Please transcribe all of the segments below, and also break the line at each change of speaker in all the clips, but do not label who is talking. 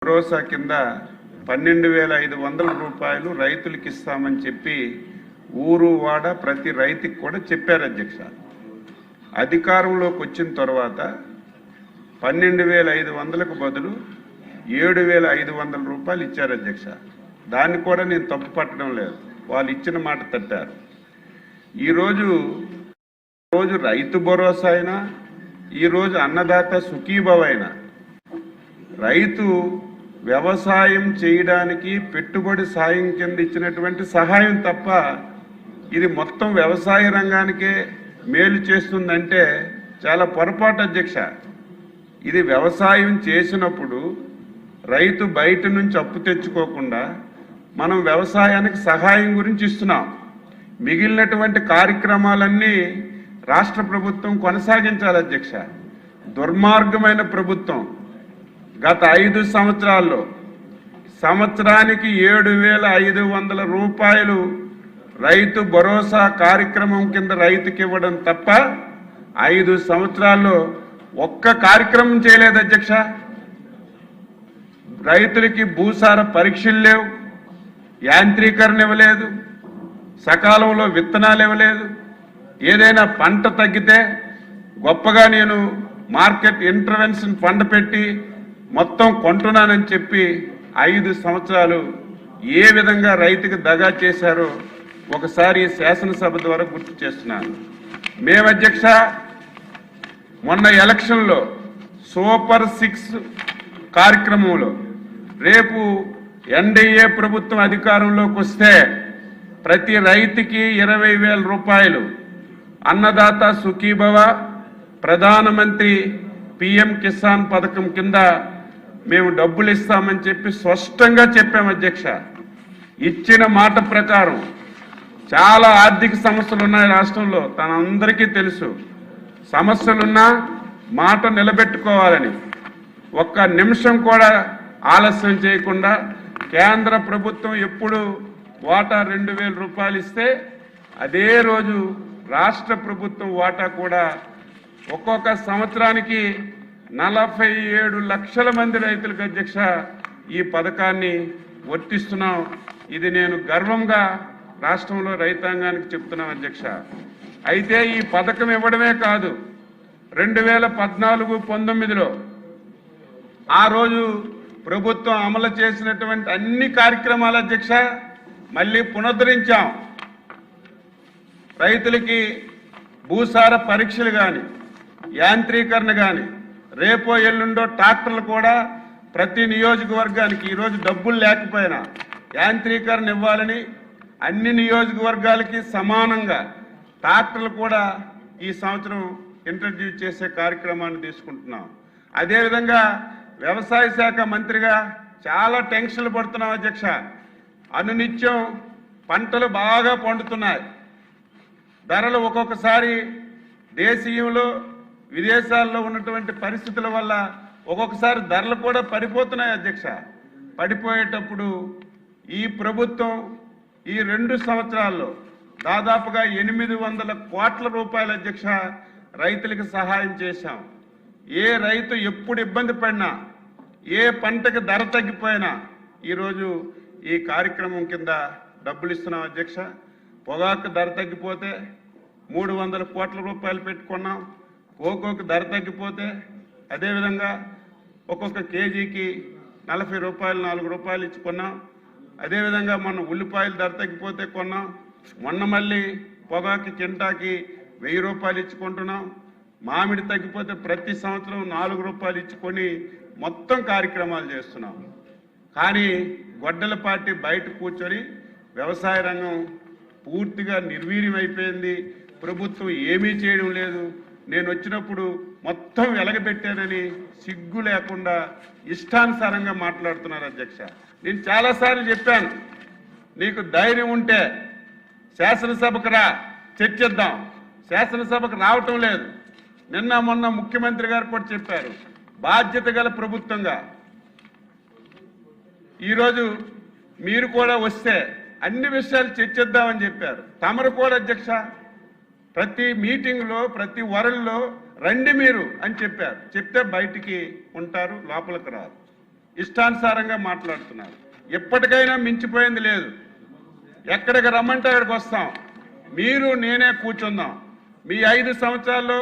భరోసా కింద 12,500 రూపాయలు రైతులకు ఇస్తామని చెప్పి ఊరు వాడ ప్రతి రైతుకి కూడా చెప్పారు అధ్యక్ష. అధికారంలోకి వచ్చిన తర్వాత 12,500కు బదులు 7,500 రూపాయలు ఇచ్చారు అధ్యక్ష. దాన్ని కూడా నేను తప్పు పట్టడం లేదు, వాళ్ళు ఇచ్చిన మాట తట్టారు. ఈరోజు రైతు భరోసా అయినా, ఈరోజు అన్నదాత సుఖీభవ అయినా, రైతు వ్యవసాయం చేయడానికి పెట్టుబడి సాయం కింద ఇచ్చినటువంటి సహాయం తప్ప ఇది మొత్తం వ్యవసాయ రంగానికే మేలు చేస్తుందంటే చాలా పొరపాటు అధ్యక్ష. ఇది వ్యవసాయం చేసినప్పుడు రైతు బయట నుంచి అప్పు తెచ్చుకోకుండా మనం వ్యవసాయానికి సహాయం గురించి ఇస్తున్నాం. మిగిలినటువంటి కార్యక్రమాలన్నీ రాష్ట్ర ప్రభుత్వం కొనసాగించాలి అధ్యక్ష. దుర్మార్గమైన ప్రభుత్వం గత 5 సంవత్సరాల్లో సంవత్సరానికి 7,500 రూపాయలు రైతు భరోసా కార్యక్రమం కింద రైతుకి ఇవ్వడం తప్ప 5 సంవత్సరాల్లో ఒక్క కార్యక్రమం చేయలేదు అధ్యక్ష. రైతులకి భూసార పరీక్షలు లేవు, యాంత్రీకరణ ఇవ్వలేదు, సకాలంలో విత్తనాలు ఇవ్వలేదు. ఏదైనా పంట తగ్గితే గొప్పగా నేను మార్కెట్ ఇంటర్వెన్షన్ ఫండ్ పెట్టి మొత్తం కొంటున్నానని చెప్పి 5 సంవత్సరాలు ఏ విధంగా రైతుకు దగా చేశారో ఒకసారి శాసనసభ ద్వారా గుర్తు చేస్తున్నాను. మేము అధ్యక్ష మొన్న ఎలక్షన్లో సూపర్ 6 కార్యక్రమంలో రేపు ఎన్డీఏ ప్రభుత్వం అధికారంలోకి వస్తే ప్రతి రైతుకి 20,000 రూపాయలు అన్నదాత సుఖీభవ ప్రధానమంత్రి పిఎం కిసాన్ పథకం కింద మేము డబ్బులు ఇస్తామని చెప్పి స్పష్టంగా చెప్పాం అధ్యక్ష. ఇచ్చిన మాట ప్రకారం చాలా ఆర్థిక సమస్యలు ఉన్నాయి రాష్ట్రంలో, తనందరికీ తెలుసు. సమస్యలున్నా మాట నిలబెట్టుకోవాలని ఒక్క నిమిషం కూడా ఆలస్యం చేయకుండా కేంద్ర ప్రభుత్వం ఎప్పుడు వాటా 2,000 రూపాయలు ఇస్తే అదే రోజు రాష్ట్ర ప్రభుత్వం వాటా కూడా ఒక్కొక్క సంవత్సరానికి 47 లక్షల మంది రైతులకు అధ్యక్ష ఈ పథకాన్ని వర్తిస్తున్నాం. ఇది నేను గర్వంగా రాష్ట్రంలో రైతాంగానికి చెప్తున్నాం అధ్యక్ష. అయితే ఈ పథకం ఇవ్వడమే కాదు, 2014-19లో ఆ రోజు ప్రభుత్వం అమలు చేసినటువంటి అన్ని కార్యక్రమాలు అధ్యక్ష మళ్ళీ పునరుద్ధరించాం. రైతులకి భూసార పరీక్షలు కానీ, యాంత్రీకరణ కానీ, రేపో ఎల్లుండో ట్రాక్టర్లు కూడా ప్రతి నియోజకవర్గానికి ఈరోజు డబ్బులు లేకపోయినా యాంత్రీకరణ ఇవ్వాలని అన్ని నియోజకవర్గాలకి సమానంగా ట్రాక్టర్లు కూడా ఈ సంవత్సరం ఇంట్రడ్యూస్ చేసే కార్యక్రమాన్ని తీసుకుంటున్నాం. అదేవిధంగా వ్యవసాయ శాఖ మంత్రిగా చాలా టెన్షన్లు పడుతున్నాం అధ్యక్ష. అనునిత్యం పంటలు బాగా పండుతున్నాయి, ధరలు ఒక్కొక్కసారి దేశీయంలో విదేశాల్లో ఉన్నటువంటి పరిస్థితుల వల్ల ఒక్కొక్కసారి ధరలు కూడా పడిపోతున్నాయి అధ్యక్ష. పడిపోయేటప్పుడు ఈ ప్రభుత్వం ఈ 2 సంవత్సరాల్లో దాదాపుగా 800 కోట్ల రూపాయల అధ్యక్ష రైతులకు సహాయం చేశాం. ఏ రైతు ఎప్పుడు ఇబ్బంది పడినా, ఏ పంటకు ధర తగ్గిపోయినా ఈరోజు ఈ కార్యక్రమం కింద డబ్బులు ఇస్తున్నాం అధ్యక్ష. పొగాకు ధర తగ్గిపోతే 300 కోట్ల రూపాయలు పెట్టుకున్నాం. కోకోకు ధర తగ్గిపోతే అదేవిధంగా ఒక్కొక్క కేజీకి 40 రూపాయలు 4 రూపాయలు ఇచ్చి కొన్నాం. అదేవిధంగా మొన్న ఉల్లిపాయలు ధర తగ్గిపోతే కొన్నాం. మొన్న మళ్ళీ పొగాకు కింటాకి 1000 రూపాయలు ఇచ్చుకుంటున్నాం. మామిడి తగ్గిపోతే ప్రతి సంవత్సరం 4 రూపాయలు ఇచ్చుకొని మొత్తం కార్యక్రమాలు చేస్తున్నాం. కానీ గొడ్డల పార్టీ బయట కూర్చొని వ్యవసాయ రంగం పూర్తిగా నిర్వీర్యం అయిపోయింది, ప్రభుత్వం ఏమీ చేయడం లేదు, నేను వచ్చినప్పుడు మొత్తం వెలగబెట్టానని సిగ్గు లేకుండా ఇష్టానుసారంగా మాట్లాడుతున్నారు అధ్యక్ష. నేను చాలాసార్లు చెప్పాను, నీకు ధైర్యం ఉంటే శాసనసభకు రా, చర్చిద్దాం. శాసనసభకు రావటం లేదు. నిన్న మొన్న ముఖ్యమంత్రి గారు కూడా చెప్పారు, బాధ్యత గల ప్రభుత్వంగా ఈరోజు మీరు కూడా వస్తే అన్ని విషయాలు చర్చిద్దామని చెప్పారు. తమరు కూడా అధ్యక్ష ప్రతి మీటింగ్లో ప్రతి వరల్లో రండి మీరు అని చెప్పారు. చెప్తే బయటికి ఉంటారు, లోపలికి రారు. ఇష్టానుసారంగా మాట్లాడుతున్నారు. ఎప్పటికైనా మించిపోయింది లేదు. ఎక్కడికి రమ్మంటే అక్కడికి వస్తాం. మీరు నేనే కూర్చుందాం. మీ 5 సంవత్సరాల్లో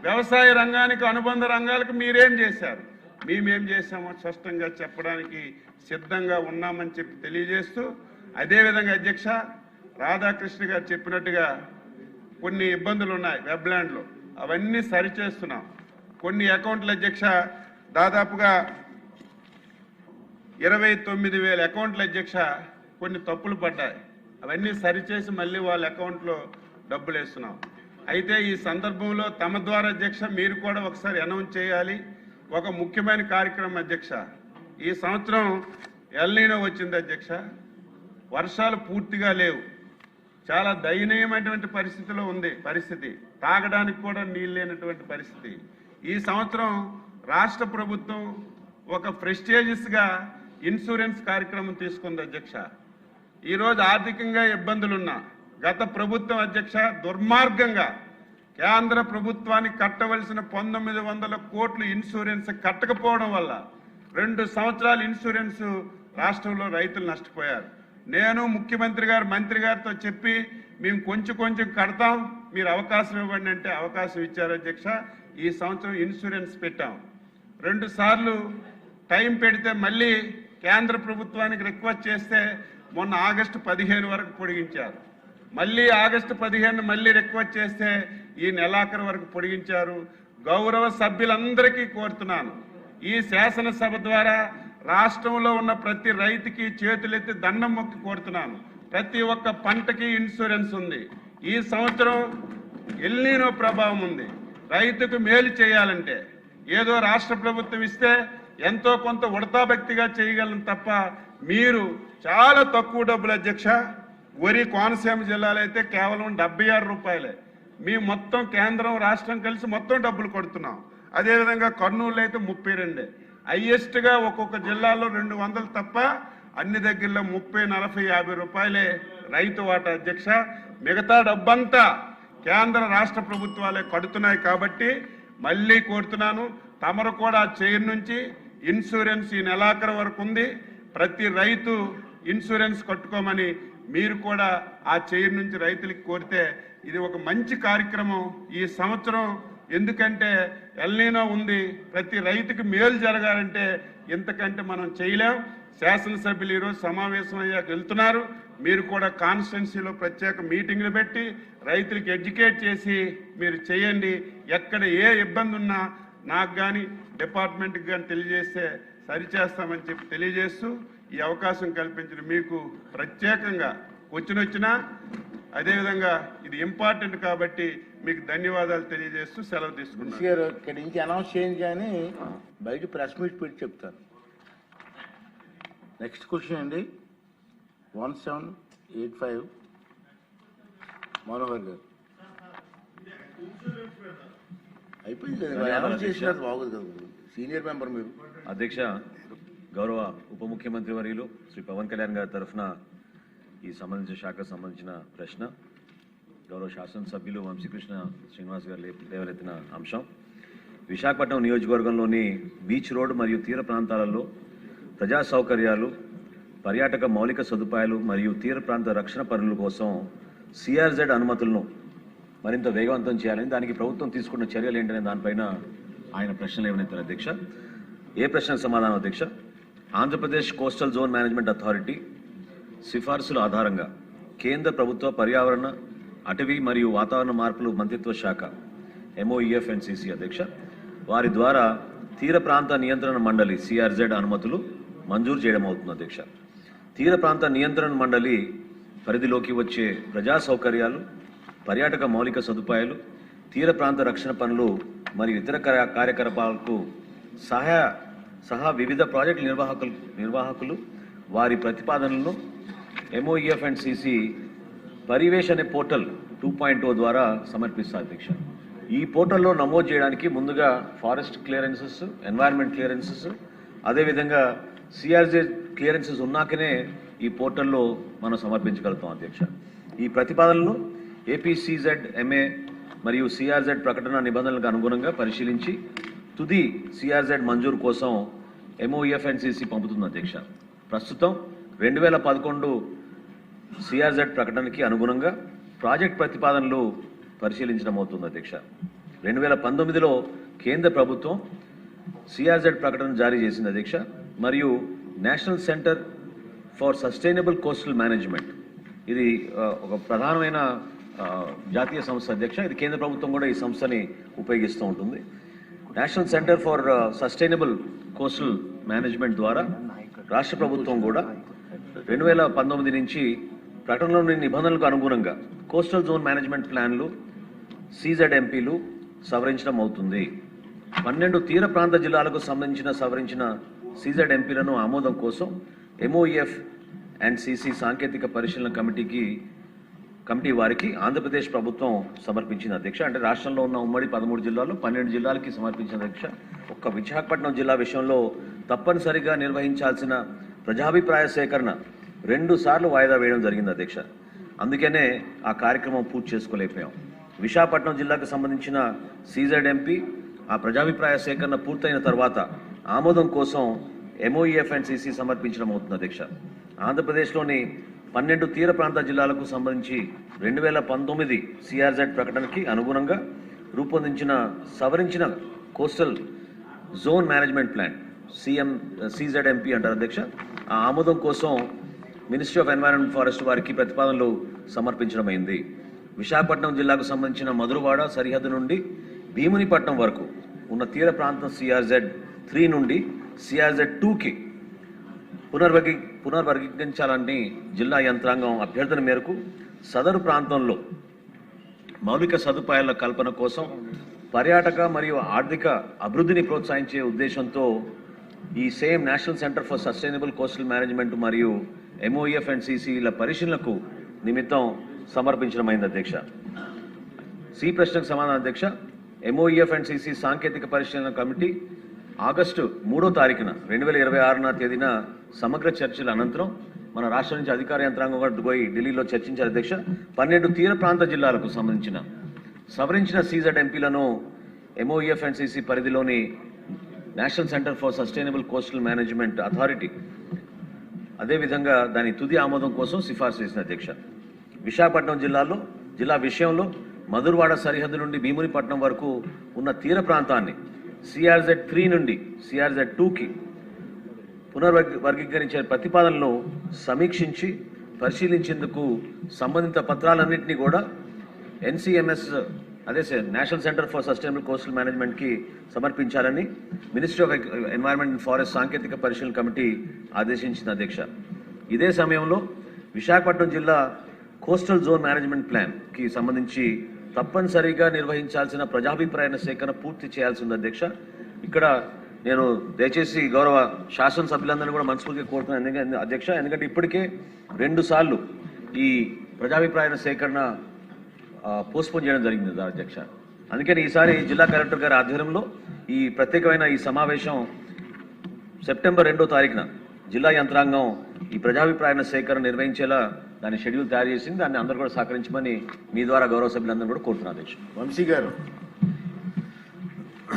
వ్యవసాయ రంగానికి అనుబంధ రంగాలకు మీరేం చేశారు, మేమేం చేశామో స్పష్టంగా చెప్పడానికి సిద్ధంగా ఉన్నామని చెప్పి తెలియజేస్తూ, అదేవిధంగా అధ్యక్ష రాధాకృష్ణ గారు చెప్పినట్టుగా కొన్ని ఇబ్బందులు ఉన్నాయి వెబ్లాండ్లో, అవన్నీ సరిచేస్తున్నాం. కొన్ని అకౌంట్ల అధ్యక్ష దాదాపుగా 29,000 అకౌంట్ల అధ్యక్ష కొన్ని తప్పులు పడ్డాయి. అవన్నీ సరిచేసి మళ్ళీ వాళ్ళ అకౌంట్లో డబ్బులు వేస్తున్నాం. అయితే ఈ సందర్భంలో తమ ద్వారా అధ్యక్ష మీరు కూడా ఒకసారి అనౌన్స్ చేయాలి. ఒక ముఖ్యమైన కార్యక్రమం అధ్యక్ష, ఈ సంవత్సరం ఎల్నీనో వచ్చింది అధ్యక్ష. వర్షాలు పూర్తిగా లేవు. చాలా దయనీయమైనటువంటి పరిస్థితిలో ఉంది పరిస్థితి. తాగడానికి కూడా నీళ్ళు లేనటువంటి పరిస్థితి. ఈ సంవత్సరం రాష్ట్ర ప్రభుత్వం ఒక ప్రెస్టీజియస్గా ఇన్సూరెన్స్ కార్యక్రమం తీసుకుంది అధ్యక్ష. ఈరోజు ఆర్థికంగా ఇబ్బందులున్నా గత ప్రభుత్వం అధ్యక్ష దుర్మార్గంగా కేంద్ర ప్రభుత్వానికి కట్టవలసిన 1900 కోట్లు ఇన్సూరెన్స్ కట్టకపోవడం వల్ల 2 సంవత్సరాలు ఇన్సూరెన్స్ రాష్ట్రంలో రైతులు నష్టపోయారు. నేను ముఖ్యమంత్రి గారు మంత్రి గారితో చెప్పి మేము కొంచెం కడతాం, మీరు అవకాశం ఇవ్వండి అంటే అవకాశం ఇచ్చారు అధ్యక్ష. ఈ సంవత్సరం ఇన్సూరెన్స్ పెట్టాం. 2 సార్లు టైం పెడితే మళ్ళీ కేంద్ర ప్రభుత్వానికి రిక్వెస్ట్ చేస్తే మొన్న ఆగస్టు 15 వరకు పొడిగించారు. మళ్ళీ ఆగస్టు 15 మళ్ళీ రిక్వెస్ట్ చేస్తే ఈ నెలాఖరు వరకు పొడిగించారు. గౌరవ సభ్యులందరికీ కోరుతున్నాను, ఈ శాసనసభ ద్వారా రాష్ట్రంలో ఉన్న ప్రతి రైతుకి చేతులెత్తి దండం మొక్కి కోరుతున్నాను. ప్రతి ఒక్క పంటకి ఇన్సూరెన్స్ ఉంది. ఈ సంవత్సరం ఎల్నీనో ప్రభావం ఉంది. రైతుకు మేలు చేయాలంటే ఏదో రాష్ట్ర ప్రభుత్వం ఇస్తే ఎంతో కొంత ఉడతాభక్తిగా చేయగలం తప్ప మీరు చాలా తక్కువ డబ్బులు అధ్యక్ష. వరి కోనసీమ జిల్లాలో అయితే కేవలం 76 రూపాయలే. మేము మొత్తం కేంద్రం రాష్ట్రం కలిసి మొత్తం డబ్బులు కొడుతున్నాం. అదేవిధంగా కర్నూలు అయితే 32. హైయెస్ట్గా ఒక్కొక్క జిల్లాలో 200 తప్ప అన్ని దగ్గరలో 30, 40, 50 రూపాయలే రైతు వాటా అధ్యక్ష. మిగతా డబ్బంతా కేంద్ర రాష్ట్ర ప్రభుత్వాలే కడుతున్నాయి. కాబట్టి మళ్ళీ కోరుతున్నాను, తమరు కూడా చైర్ నుంచి ఇన్సూరెన్స్ ఈ నెలాఖరు వరకు ఉంది. ప్రతి రైతు ఇన్సూరెన్స్ కట్టుకోమని మీరు కూడా ఆ చైర్ నుంచి రైతులకు కోరితే ఇది ఒక మంచి కార్యక్రమం ఈ సంవత్సరం. ఎందుకంటే ఎల్నీనో ఉంది, ప్రతి రైతుకి మేలు జరగాలంటే ఇంతకంటే మనం చేయలేం. శాసనసభ్యులు ఈరోజు సమావేశం అయ్యాక వెళ్తున్నారు. మీరు కూడా కాన్స్టిట్యున్సీలో ప్రత్యేక మీటింగ్లు పెట్టి రైతులకు ఎడ్యుకేట్ చేసి మీరు చేయండి. ఎక్కడ ఏ ఇబ్బంది ఉన్నా నాకు కానీ డిపార్ట్మెంట్కి కానీ తెలియజేస్తే సరిచేస్తామని చెప్పి తెలియజేస్తూ ఈ అవకాశం కల్పించిన మీకు ప్రత్యేకంగా వచ్చినా అదేవిధంగా ఇది ఇంపార్టెంట్ కాబట్టి మీకు ధన్యవాదాలు తెలియజేస్తూ సెలవు తీసుకున్నాను.
ఇక్కడి నుంచి అనౌన్స్ చేయండి కానీ బయట ప్రెస్ మీట్ పెట్టి చెప్తారు. నెక్స్ట్ క్వశ్చన్ అండి 1785 మనోహర్ గారు. అయిపోయింది కదా, అనౌన్స్ చేసినది బాగుంది కదా, సీనియర్ మెంబర్ మీరు.
అధ్యక్ష, గౌరవ ఉప ముఖ్యమంత్రి వర్యులు శ్రీ పవన్ కళ్యాణ్ గారి తరఫున ఈ సంబంధించిన శాఖకు సంబంధించిన ప్రశ్న గౌరవ శాసనసభ్యులు వంశీకృష్ణ శ్రీనివాస్ గారు లేవనెత్తిన అంశం. విశాఖపట్నం నియోజకవర్గంలోని బీచ్ రోడ్ మరియు తీర ప్రాంతాలలో ప్రజా సౌకర్యాలు, పర్యాటక మౌలిక సదుపాయాలు మరియు తీర ప్రాంత రక్షణ పనుల కోసం సిఆర్జెడ్ అనుమతులను మరింత వేగవంతం చేయాలని, దానికి ప్రభుత్వం తీసుకున్న చర్యలు ఏంటనే దానిపైన ఆయన ప్రశ్నలు లేవనెత్తారు అధ్యక్ష. ఏ ప్రశ్నకు సమాధానం అధ్యక్ష? Andhra Pradesh coastal zone management authority సిఫార్సుల ఆధారంగా కేంద్ర ప్రభుత్వ పర్యావరణ, అటవీ మరియు వాతావరణ మార్పులు మంత్రిత్వ శాఖ MOEFNCC అధ్యక్ష వారి ద్వారా తీర ప్రాంత నియంత్రణ మండలి సిఆర్జెడ్ అనుమతులు మంజూరు చేయడం అవుతుంది అధ్యక్ష. తీర ప్రాంత నియంత్రణ మండలి పరిధిలోకి వచ్చే ప్రజా సౌకర్యాలు, పర్యాటక మౌలిక సదుపాయాలు, తీర ప్రాంత రక్షణ పనులు మరియు ఇతర కార్యకలాపాలకు సహా వివిధ ప్రాజెక్టు నిర్వాహకులు వారి ప్రతిపాదనలను MOEFNCC పరివేష్ అనే పోర్టల్ 2.0 ద్వారా సమర్పిస్తారు అధ్యక్ష. ఈ పోర్టల్లో నమోదు చేయడానికి ముందుగా ఫారెస్ట్ క్లియరెన్సెస్, ఎన్వైరన్మెంట్ క్లియరెన్సెస్, అదేవిధంగా సిఆర్జెడ్ క్లియరెన్సెస్ ఉన్నాకనే ఈ పోర్టల్లో మనం సమర్పించగలుగుతాం అధ్యక్ష. ఈ ప్రతిపాదనలు APCZMA మరియు సిఆర్జెడ్ ప్రకటన నిబంధనలకు అనుగుణంగా పరిశీలించి తుది సిఆర్జెడ్ మంజూరు కోసం MOEF&CC పంపుతుంది అధ్యక్ష. ప్రస్తుతం 2011 CRZ ప్రకటనకి అనుగుణంగా ప్రాజెక్ట్ ప్రతిపాదనలు పరిశీలించడమవుతుంది అధ్యక్ష. 2019లో కేంద్ర ప్రభుత్వం CRZ ప్రకటన జారీ చేసింది అధ్యక్ష. మరియు national centre for sustainable coastal management ఇది ఒక ప్రధానమైన జాతీయ సంస్థ అధ్యక్ష. ఇది కేంద్ర ప్రభుత్వం కూడా ఈ సంస్థని ఉపయోగిస్తూ ఉంటుంది. National centre for sustainable coastal management ద్వారా రాష్ట్ర ప్రభుత్వం కూడా 2019 నుంచి ప్రకటనలోని నిబంధనలకు అనుగుణంగా కోస్టల్ జోన్ మేనేజ్మెంట్ ప్లాన్లు CZMPలు సవరించడం అవుతుంది. 12 తీర ప్రాంత జిల్లాలకు సంబంధించిన సవరించిన CZMPలను ఆమోదం కోసం MOEF&CC సాంకేతిక పరిశీలన కమిటీ వారికి ఆంధ్రప్రదేశ్ ప్రభుత్వం సమర్పించింది అధ్యక్ష. అంటే రాష్ట్రంలో ఉన్న ఉమ్మడి 13 జిల్లాల్లో 12 జిల్లాలకి సమర్పించిన అధ్యక్ష. ఒక్క విశాఖపట్నం జిల్లా విషయంలో తప్పనిసరిగా నిర్వహించాల్సిన ప్రజాభిప్రాయ సేకరణ 2 సార్లు వాయిదా వేయడం జరిగింది అధ్యక్ష. అందుకనే ఆ కార్యక్రమం పూర్తి చేసుకోలేకపోయాం. విశాఖపట్నం జిల్లాకు సంబంధించిన CZMP ఆ ప్రజాభిప్రాయ సేకరణ పూర్తయిన తర్వాత ఆమోదం కోసం MOEF&CC సమర్పించడం అవుతుంది అధ్యక్ష. ఆంధ్రప్రదేశ్లోని 12 తీర ప్రాంత జిల్లాలకు సంబంధించి 2019 CRZ ప్రకటనకి అనుగుణంగా రూపొందించిన సవరించిన coastal zone management plan CZMP అంటారు అధ్యక్ష. ఆ ఆమోదం కోసం మినిస్ట్రీ ఆఫ్ ఎన్వైరన్మెంట్ ఫారెస్ట్ వారికి ప్రతిపాదనలు సమర్పించడం అయింది. విశాఖపట్నం జిల్లాకు సంబంధించిన మధురవాడ సరిహద్దు నుండి భీమునిపట్నం వరకు ఉన్న తీర ప్రాంతం CRZ3 నుండి CRZ2కి పునర్వర్గీకరించాలని జిల్లా యంత్రాంగం అభ్యర్థన మేరకు సదరు ప్రాంతంలో మౌలిక సదుపాయాల కల్పన కోసం పర్యాటక మరియు ఆర్థిక అభివృద్ధిని ప్రోత్సహించే ఉద్దేశంతో ఈ same national centre for sustainable coastal management మరియు MOEF&CCల పరిశీలనకు నిమిత్తం సమర్పించడమైంది అధ్యక్ష. సి ప్రశ్నకు సమాధానం అధ్యక్ష. MOEF&CC సాంకేతిక పరిశీలన కమిటీ ఆగస్టు 3వ తారీఖున 2026న తేదీన సమగ్ర చర్చల అనంతరం మన రాష్ట్రం నుంచి అధికార యంత్రాంగం కూడా పోయి ఢిల్లీలో చర్చించారు అధ్యక్ష. 12 తీర ప్రాంత జిల్లాలకు సంబంధించిన సవరించిన CZMPలను MOEF&CC పరిధిలోని national centre for sustainable coastal management authority అదేవిధంగా దాని తుది ఆమోదం కోసం సిఫార్సు చేసిన అధ్యక్ష. విశాఖపట్నం జిల్లా విషయంలో మధురవాడ సరిహద్దు నుండి భీమునిపట్నం వరకు ఉన్న తీర ప్రాంతాన్ని CRZ3 నుండి CRZ2కి పునర్వర్గీకరించే ప్రతిపాదనలను సమీక్షించి పరిశీలించేందుకు సంబంధిత పత్రాలన్నింటినీ కూడా NCMS national centre for sustainable coastal మేనేజ్మెంట్కి సమర్పించాలని ministry of environment and forest సాంకేతిక పరిశీలన కమిటీ ఆదేశించిన అధ్యక్ష. ఇదే సమయంలో విశాఖపట్నం జిల్లా కోస్టల్ జోన్ మేనేజ్మెంట్ ప్లాన్కి సంబంధించి తప్పనిసరిగా నిర్వహించాల్సిన ప్రజాభిప్రాయ సేకరణ పూర్తి చేయాల్సి ఉంది అధ్యక్ష. ఇక్కడ నేను దయచేసి గౌరవ శాసనసభ్యులందరినీ కూడా మనస్ఫూర్తిగా కోరుతున్నాను అధ్యక్ష. ఎందుకంటే ఇప్పటికే 2 సార్లు ఈ ప్రజాభిప్రాయ సేకరణ పోస్ట్పోన్ చేయడం జరిగింది అధ్యక్ష. అందుకని ఈసారి జిల్లా కలెక్టర్ గారి ఆధ్వర్యంలో ఈ ప్రత్యేకమైన ఈ సమావేశం సెప్టెంబర్ 2వ తారీఖున జిల్లా యంత్రాంగం ఈ ప్రజాభిప్రాయ సేకరణ నిర్వహించేలా దాని షెడ్యూల్ తయారు చేసింది. దాన్ని అందరూ కూడా సహకరించమని మీ ద్వారా గౌరవ సభ్యులందరూ కూడా కోరుతున్నారు అధ్యక్ష.
వంశీ గారు